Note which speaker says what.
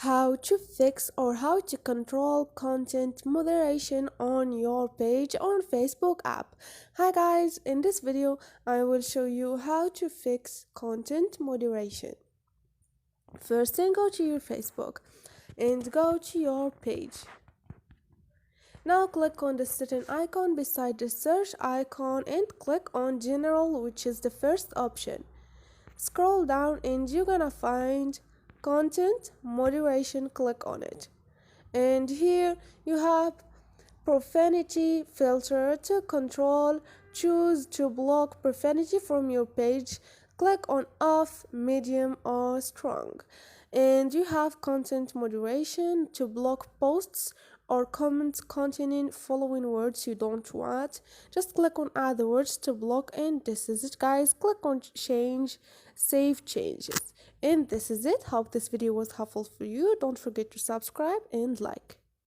Speaker 1: how to fix or how to control content moderation on your page on Facebook app. Hi guys, in this video I will show you how to fix content moderation. First thing, go to your Facebook and go to your page. Now click on the setting icon beside the search icon and click on general, which is the first option. Scroll down and you're gonna find content moderation. Click on it, and here you have profanity filter to control. Choose to block profanity from your page. Click on off, medium or strong, and you have content moderation to block posts or comments containing following words you don't want. Just click on add the words to block, and this is it guys. Click on change, save changes, and this is it. Hope this video was helpful for you. Don't forget to subscribe and like.